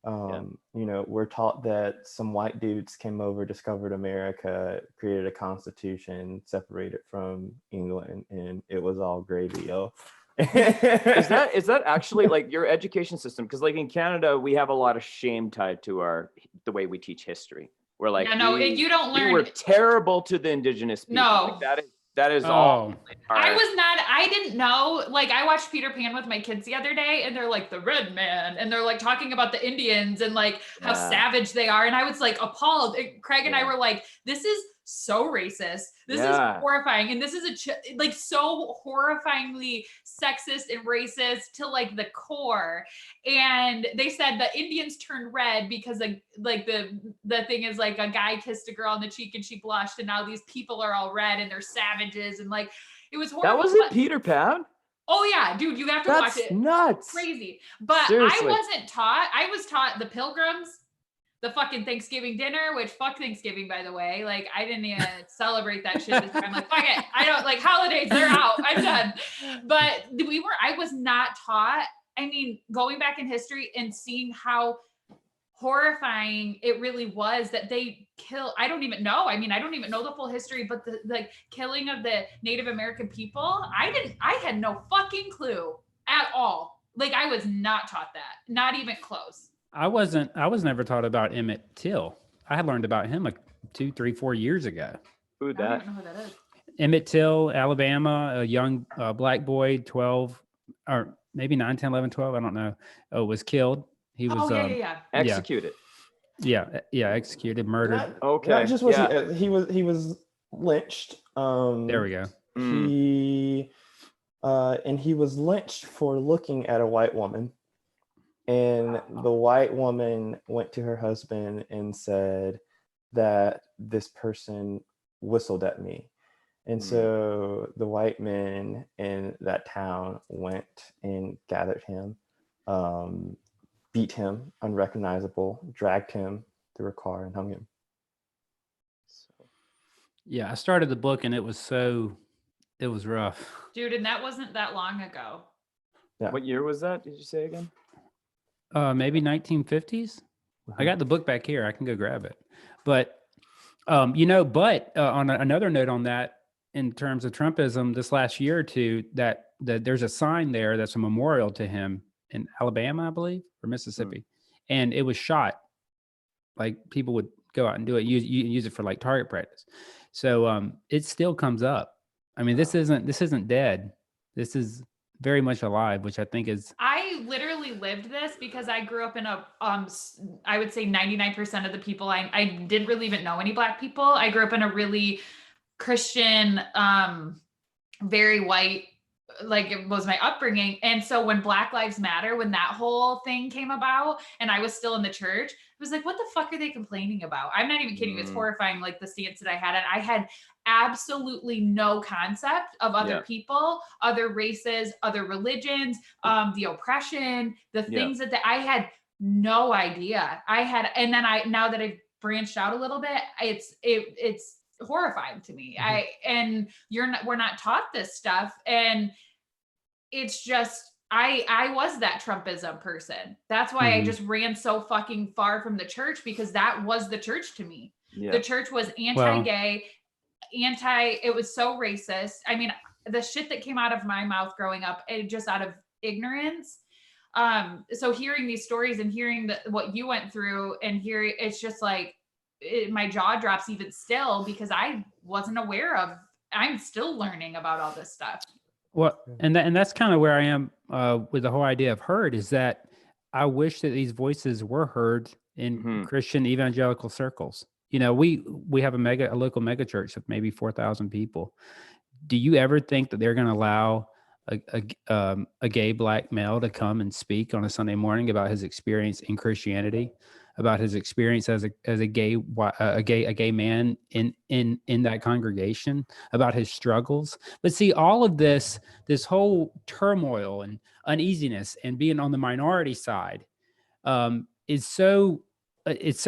We're taught that some white dudes came over, discovered America, created a constitution, separated from England, and it was all gravy, yo. Is that actually like your education system? Because like in Canada, we have a lot of shame tied to the way we teach history. We're like, you don't learn. We were terrible to the indigenous people. No. Like that is all. I didn't know. Like, I watched Peter Pan with my kids the other day, and they're like the red man, and they're like talking about the Indians and like how savage they are. And I was like appalled. Craig and I were like, this is so racist. This is horrifying. And this is like so horrifyingly sexist and racist to like the core. And they said the Indians turned red because the thing is like a guy kissed a girl on the cheek and she blushed, and now these people are all red and they're savages, and like it was horrible. That wasn't Peter Pan. Oh yeah, dude, you have to watch it. That's nuts. Crazy. But seriously. I wasn't taught. I was taught the Pilgrims, the fucking Thanksgiving dinner, which fuck Thanksgiving, by the way. Like, I didn't even celebrate that shit this time. Like, fuck it. I don't like holidays. They're out. I'm done. But I was not taught. I mean, going back in history and seeing how horrifying it really was that they kill. I don't even know. I mean, I don't even know the full history, but the like killing of the Native American people, I had no fucking clue at all. Like, I was not taught that. Not even close. I was never taught about Emmett Till. I had learned about him like 2, 3, 4 years ago. Who that? I don't know who that is. Emmett Till, Alabama, a young black boy, 12 or maybe 9, 10, 11, 12. I don't know. Was killed. He was executed. Yeah, executed, murdered. Not just he was lynched. There we go. He was lynched for looking at a white woman. And the white woman went to her husband and said that this person whistled at me. And so the white men in that town went and gathered him, beat him unrecognizable, dragged him through a car and hung him. Yeah, I started the book and it was rough. Dude, and that wasn't that long ago. Yeah. What year was that? Did you say again? Maybe 1950s. I got the book back here. I can go grab it. But on another note on that, in terms of Trumpism, this last year or two, that there's a sign there that's a memorial to him in Alabama, I believe, or Mississippi, and it was shot. Like people would go out and do it, use it for like target practice. So it still comes up. I mean, this isn't dead. This is very much alive, which I think is. I literally lived this because I grew up in a, I would say 99% of the people, I didn't really even know any Black people. I grew up in a really Christian, very white, like it was my upbringing. And so when Black Lives Matter, when that whole thing came about and I was still in the church, I was like, what the fuck are they complaining about? I'm not even kidding. It's horrifying, like the stance that I had. And I had absolutely no concept of other people, other races, other religions, the oppression, the things that I had no idea. And then now that I've branched out a little bit, it's horrifying to me. And we're not taught this stuff. And it's just, I was that Trumpism person. That's why I just ran so fucking far from the church, because that was the church to me. The church was anti-gay, it was so racist. I mean, the shit that came out of my mouth growing up, it just out of ignorance. So hearing these stories and hearing what you went through and hearing, it's just like, my jaw drops even still, because I wasn't aware of, I'm still learning about all this stuff. Well, and that's kind of where I am with the whole idea of heard, is that I wish that these voices were heard in Christian evangelical circles. You know, we have a local mega church of maybe 4,000 people. Do you ever think that they're going to allow a gay Black male to come and speak on a Sunday morning about his experience in Christianity, about his experience as a gay man in that congregation, about his struggles? But see, all of this whole turmoil and uneasiness and being on the minority side is so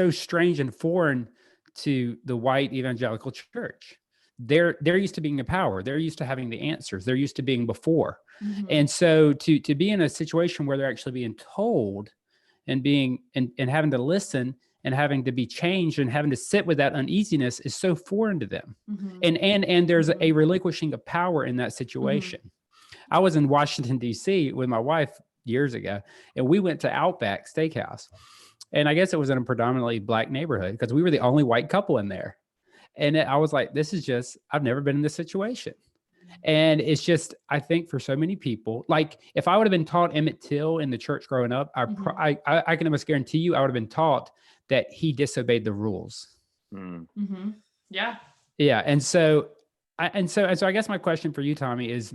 strange and foreign to the white evangelical church. They're used to being the power. They're used to having the answers. They're used to being before. And so to be in a situation where they're actually being told and being and having to listen and having to be changed and having to sit with that uneasiness is so foreign to them. And there's a relinquishing of power in that situation. I was in Washington, D.C. with my wife years ago, and we went to Outback Steakhouse. And I guess it was in a predominantly Black neighborhood because we were the only white couple in there. And I was like, I've never been in this situation. And it's just, I think for so many people, like if I would have been taught Emmett Till in the church growing up, I can almost guarantee you I would have been taught that he disobeyed the rules. Yeah. Yeah. And so I guess my question for you, Tommy, is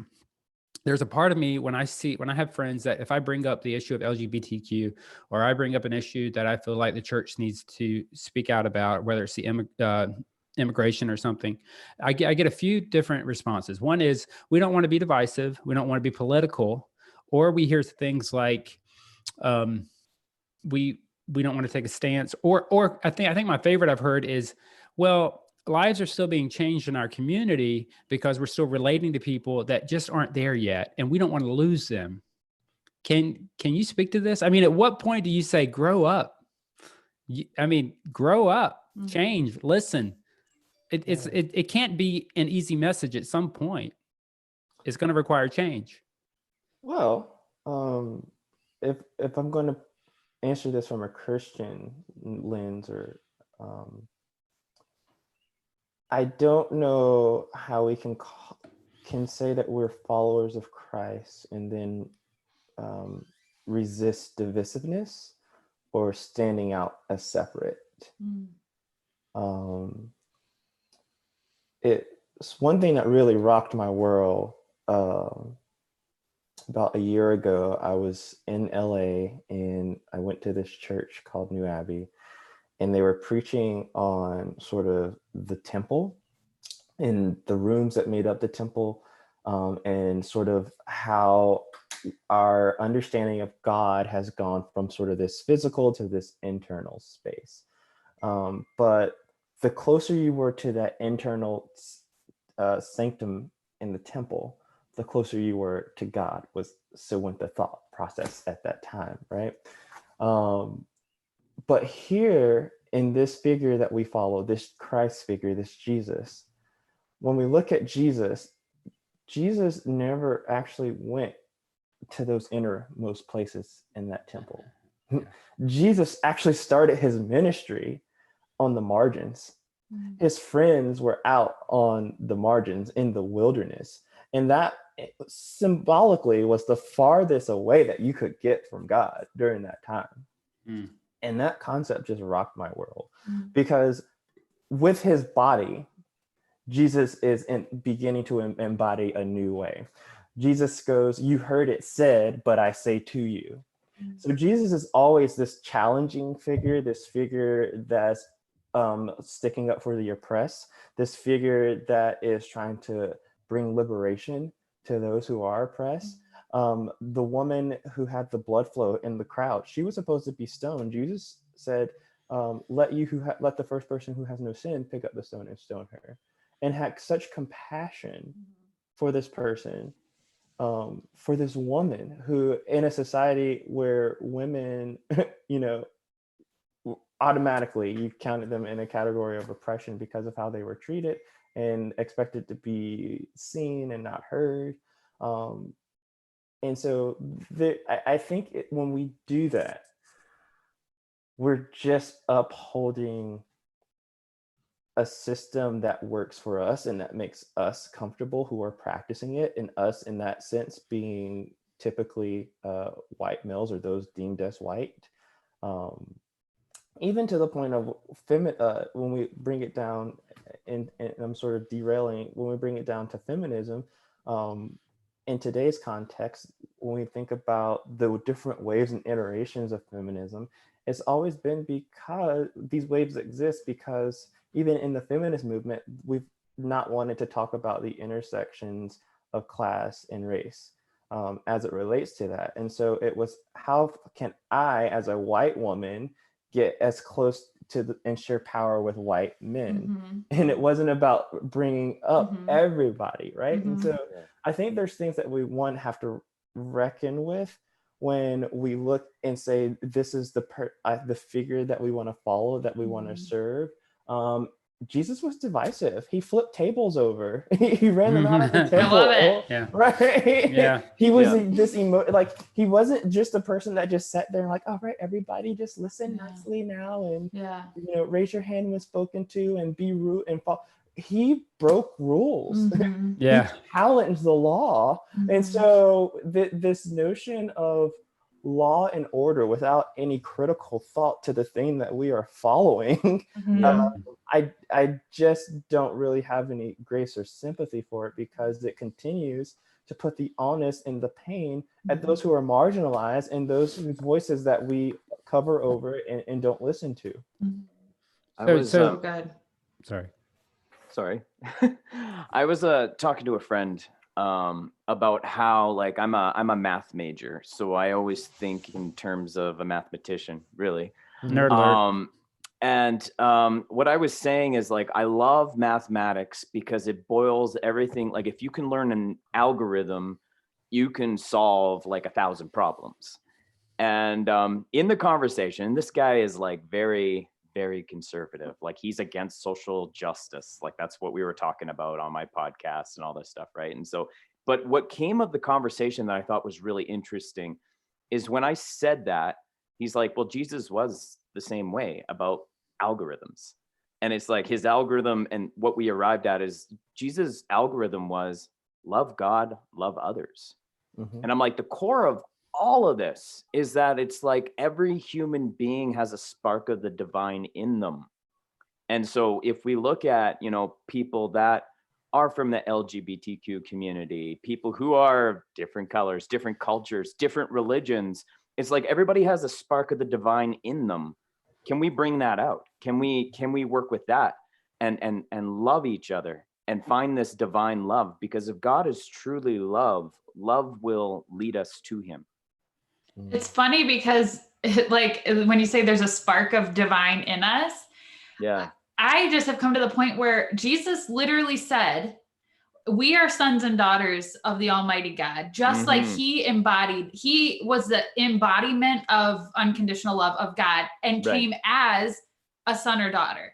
there's a part of me when I have friends that if I bring up the issue of LGBTQ, or I bring up an issue that I feel like the church needs to speak out about, whether it's the immigration or something, I get a few different responses. One is, we don't want to be divisive. We don't want to be political. Or we hear things like, we don't want to take a stance. Or I think my favorite I've heard is, well, lives are still being changed in our community because we're still relating to people that just aren't there yet, and we don't want to lose them. Can you speak to this? I mean, at what point do you say, grow up? Grow up, change, listen. It can't be an easy message. At some point, it's going to require change. Well, if I'm going to answer this from a Christian lens, or I don't know how we can say that we're followers of Christ and then resist divisiveness or standing out as separate. It's one thing that really rocked my world. About a year ago, I was in LA and I went to this church called New Abbey, and they were preaching on sort of the temple and the rooms that made up the temple, and sort of how our understanding of God has gone from sort of this physical to this internal space. But the closer you were to that internal sanctum in the temple, the closer you were to God. So went the thought process at that time, right? But here in this figure that we follow, this Christ figure, this Jesus, when we look at Jesus, Jesus never actually went to those innermost places in that temple. Jesus actually started his ministry on the margins. His friends were out on the margins in the wilderness. And that symbolically was the farthest away that you could get from God during that time. And that concept just rocked my world, because with his body, Jesus is beginning to embody a new way. Jesus goes, "You heard it said, but I say to you." So Jesus is always this challenging figure, this figure that's sticking up for the oppressed, this figure that is trying to bring liberation to those who are oppressed. The woman who had the blood flow in the crowd, she was supposed to be stoned. Jesus said, let the first person who has no sin pick up the stone and stone her, and had such compassion for this person, for this woman who, in a society where women, automatically you counted them in a category of oppression because of how they were treated and expected to be seen and not heard. And so I think when we do that, we're just upholding a system that works for us and that makes us comfortable who are practicing it, and us in that sense being typically white males or those deemed as white. Even to the point of when we bring it down, and I'm sort of derailing, when we bring it down to feminism, in today's context, when we think about the different waves and iterations of feminism, it's always been because these waves exist because even in the feminist movement, we've not wanted to talk about the intersections of class and race as it relates to that. And so it was, how can I, as a white woman, get as close to and share power with white men? And it wasn't about bringing up everybody, right? And so I think there's things that we have to reckon with when we look and say, this is the figure that we want to follow, that we want to serve. Jesus was divisive. He flipped tables over. He ran them out of the temple. I love it. Yeah. Right. Yeah. He was this he wasn't just a person that just sat there and like, all right, everybody just listen nicely now, and raise your hand when spoken to, and be rude and fall. He broke rules. He challenged the law. And so this notion of law and order without any critical thought to the thing that we are following, I just don't really have any grace or sympathy for it, because it continues to put the onus and the pain at those who are marginalized and those whose voices that we cover over and don't listen to. So good. Sorry. I was talking to a friend about how, like, I'm a math major, so I always think in terms of a mathematician, really. Nerd alert. And what I was saying is, like, I love mathematics because it boils everything. Like, if you can learn an algorithm, you can solve like 1,000 problems. And in the conversation, this guy is like very, very conservative. Like, he's against social justice. Like, that's what we were talking about on my podcast and all this stuff, right? And so, but what came of the conversation that I thought was really interesting is when I said that, he's like, well, Jesus was the same way about algorithms. And it's like his algorithm, and what we arrived at is Jesus' algorithm was love God, love others. And I'm like, the core of all of this is that it's like every human being has a spark of the divine in them. And so if we look at, people that are from the LGBTQ community, people who are different colors, different cultures, different religions, it's like everybody has a spark of the divine in them. Can we bring that out? Can we work with that and love each other and find this divine love? Because if God is truly love, love will lead us to him. It's funny because when you say there's a spark of divine in us, Yeah. I just have come to the point where Jesus literally said, we are sons and daughters of the Almighty God, just like he was the embodiment of unconditional love of God and came as a son or daughter.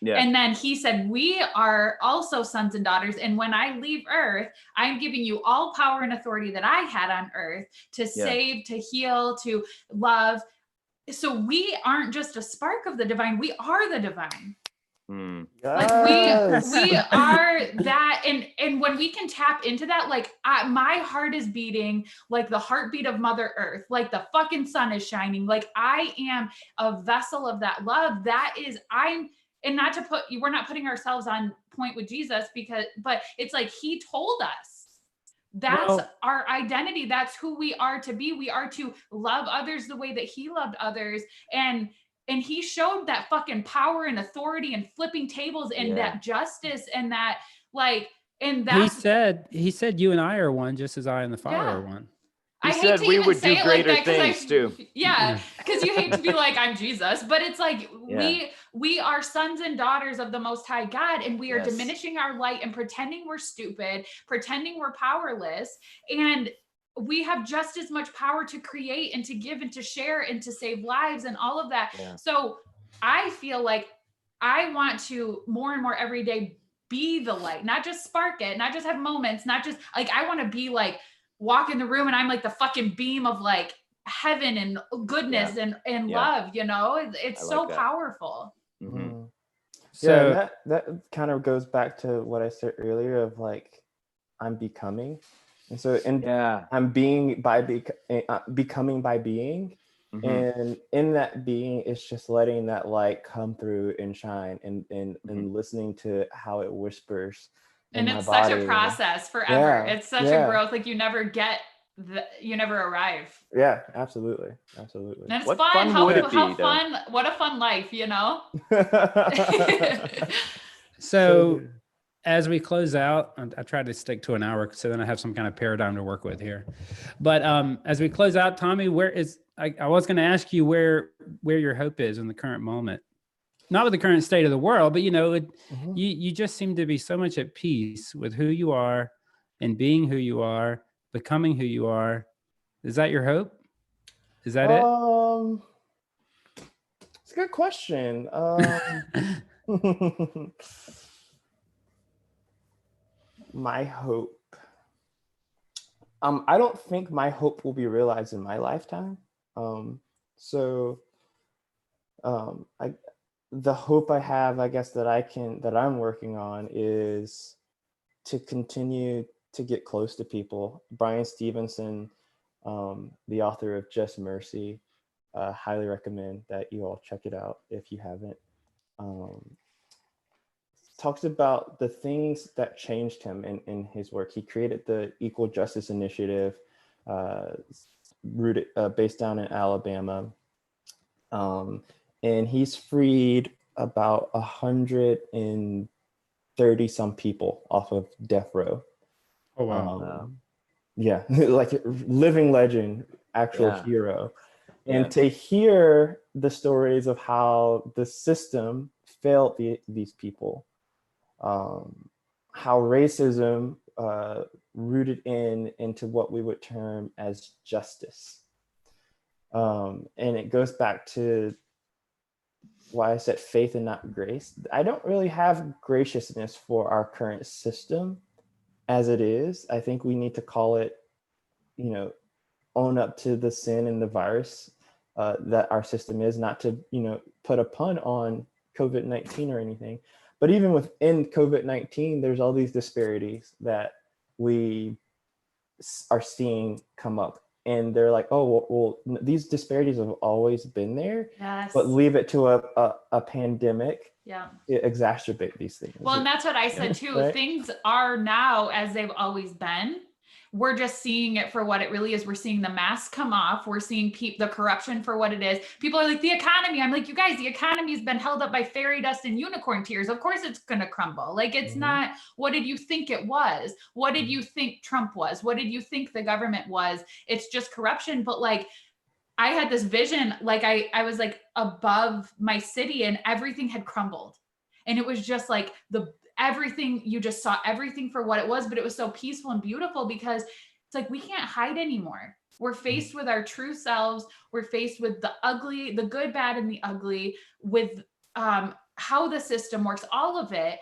Yeah. And then he said, we are also sons and daughters. And when I leave earth, I'm giving you all power and authority that I had on earth to save, to heal, to love. So we aren't just a spark of the divine. We are the divine. Like we are that. And when we can tap into that, like my heart is beating like the heartbeat of Mother Earth, like the fucking sun is shining. Like I am a vessel of that love. And not to we're not putting ourselves on point with Jesus but it's like he told us that's our identity. That's who we are to be. We are to love others the way that he loved others. And he showed that fucking power and authority and flipping tables and that justice and that like, and that he said, you and I are one, just as I and the Father are one. He said we would do greater things too. Yeah, because you hate to be like, I'm Jesus, but it's like we are sons and daughters of the Most High God, and we are diminishing our light and pretending we're stupid, pretending we're powerless, and we have just as much power to create and to give and to share and to save lives and all of that. Yeah. So I feel like I want to more and more every day be the light, not just spark it, not just have moments, not just like I want to be like walk in the room and I'm like the fucking beam of like heaven and goodness and love, you know, it's so powerful. Mm-hmm. So that kind of goes back to what I said earlier of like, I'm becoming. And so I'm being becoming by being. And in that being, it's just letting that light come through and shine and listening to how it whispers. And it's such a process forever. It's such a growth. Like you never arrive. Yeah, absolutely. And it's fun. What a fun life, you know? So as we close out, I try to stick to an hour so then I have some kind of paradigm to work with here. But as we close out, Tommy, I was going to ask you where your hope is in the current moment. Not with the current state of the world, but you know, you just seem to be so much at peace with who you are and being who you are, becoming who you are. Is that your hope? Is that it? It's a good question. My hope. I don't think my hope will be realized in my lifetime. The hope I have, I guess, that I'm working on is to continue to get close to people. Brian Stevenson, the author of Just Mercy, highly recommend that you all check it out if you haven't. Talks about the things that changed him in his work. He created the Equal Justice Initiative, based down in Alabama. And he's freed about 130 some people off of death row. Oh, wow. Yeah, like living legend, actual hero. And to hear the stories of how the system failed these people, how racism rooted into what we would term as justice. And it goes back to why I said faith and not grace. I don't really have graciousness for our current system as it is. I think we need to call it, own up to the sin and the virus that our system is, not to, put a pun on COVID-19 or anything. But even within COVID-19, there's all these disparities that we are seeing come up. And they're like, oh, well, these disparities have always been there, but leave it to a pandemic to exacerbate these things. Well, and that's what I said too. Right? Things are now as they've always been. We're just seeing it for what it really is. We're seeing the mask come off. We're seeing the corruption for what it is. People are like, the economy. I'm like, you guys, the economy has been held up by fairy dust and unicorn tears. Of course it's going to crumble. Like, it's not, what did you think it was? What did you think Trump was? What did you think the government was? It's just corruption. But like, I had this vision, like I was like above my city and everything had crumbled. And it was just like everything, you just saw everything for what it was, but it was so peaceful and beautiful because it's like, we can't hide anymore. We're faced with our true selves. We're faced with the ugly, the good, bad, and the ugly, with how the system works, all of it.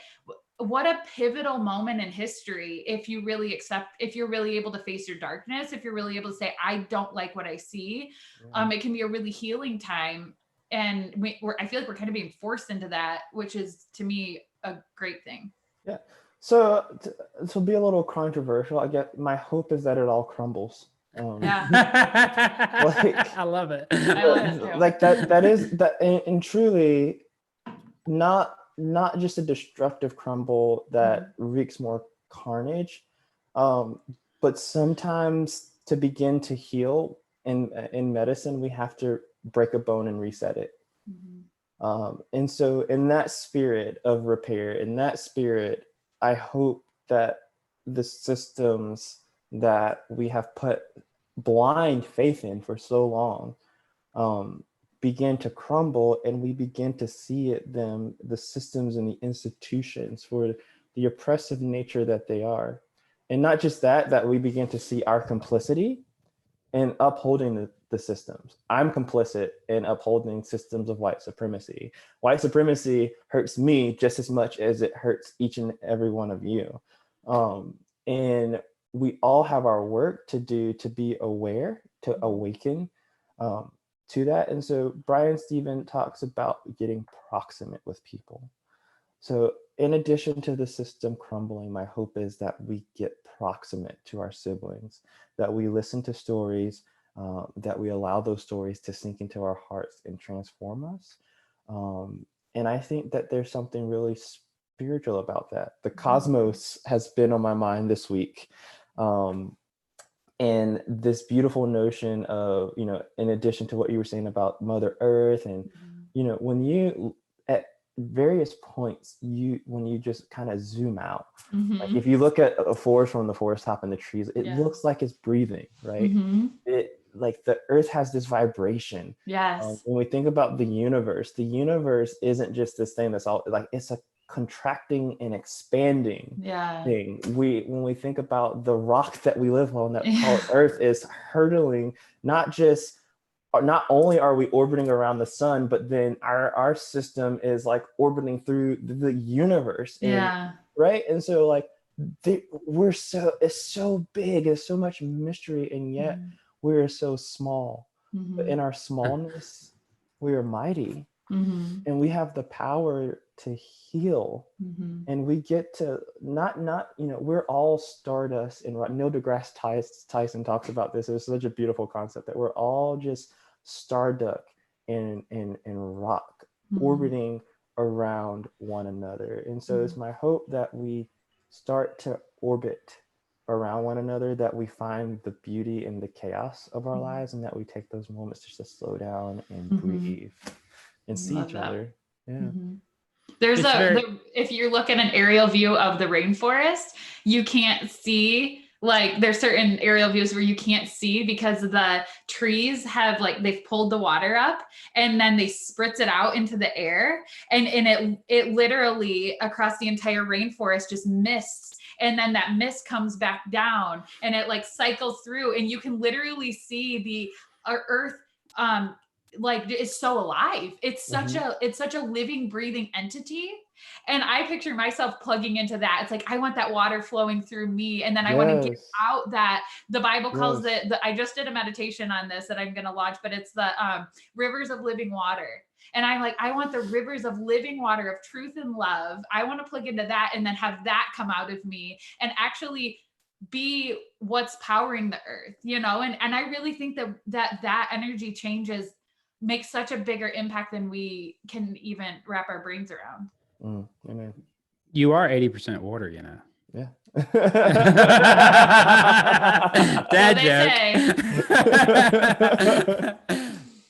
What a pivotal moment in history if you really if you're really able to face your darkness, if you're really able to say, I don't like what I see. It can be a really healing time. And I feel like we're kind of being forced into that, which is to me a great thing. Yeah. So to be a little controversial, I get, my hope is that it all crumbles. Yeah. Like, I love it. I love it too. Like that is that, and truly not just a destructive crumble that wreaks more carnage, but sometimes to begin to heal in medicine, we have to break a bone and reset it. And so in that spirit of repair, in that spirit, I hope that the systems that we have put blind faith in for so long begin to crumble, and we begin to see the systems and the institutions for the oppressive nature that they are. And not just that we begin to see our complicity in upholding the systems. I'm complicit in upholding systems of white supremacy. White supremacy hurts me just as much as it hurts each and every one of you. And we all have our work to do to be aware, to awaken to that. And so Brian Stephen talks about getting proximate with people. So in addition to the system crumbling, my hope is that we get proximate to our siblings, that we listen to stories, that we allow those stories to sink into our hearts and transform us. And I think that there's something really spiritual about that. The cosmos has been on my mind this week. And this beautiful notion of, in addition to what you were saying about Mother Earth, and, when you, at various points, when you just kind of zoom out, like if you look at a forest from the forest top and the trees, it looks like it's breathing, right? It, like, the earth has this vibration. Yes. When we think about the universe isn't just this thing that's all, like, it's a contracting and expanding thing. When we think about the rock that we live on, that called Earth, is hurtling, not only are we orbiting around the sun, but then our system is like orbiting through the universe. Right. And so, like, it's so big, there's so much mystery, and yet we're so small. But in our smallness, we are mighty. And we have the power to heal, and we get to not we're all stardust. And Neil deGrasse Tyson talks about this. It's such a beautiful concept that we're all just stardust and rock orbiting around one another. And so it's my hope that we start to orbit around one another, that we find the beauty in the chaos of our lives, and that we take those moments just to slow down and breathe and see each other. There's if you look at an aerial view of the rainforest, you can't see, like, there's certain aerial views where you can't see because the trees have, like, they've pulled the water up and then they spritz it out into the air, and it literally across the entire rainforest just mists. And then that mist comes back down and it, like, cycles through, and you can literally see the earth, like, it's so alive. It's such a living, breathing entity. And I picture myself plugging into that. It's like, I want that water flowing through me. And then I want to get out that the Bible calls it, I just did a meditation on this that I'm going to launch, but it's the rivers of living water. And I'm like, I want the rivers of living water of truth and love. I want to plug into that and then have that come out of me and actually be what's powering the earth, and I really think that energy makes such a bigger impact than we can even wrap our brains around. Amen. You are 80% water, Yeah. Dad joke.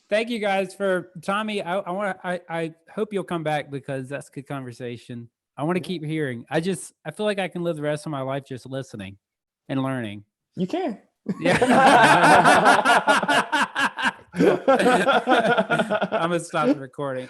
Thank you guys for Tommy. I hope you'll come back, because that's good conversation. I want to keep hearing. I feel like I can live the rest of my life just listening and learning. You can. Yeah. I'm gonna stop the recording.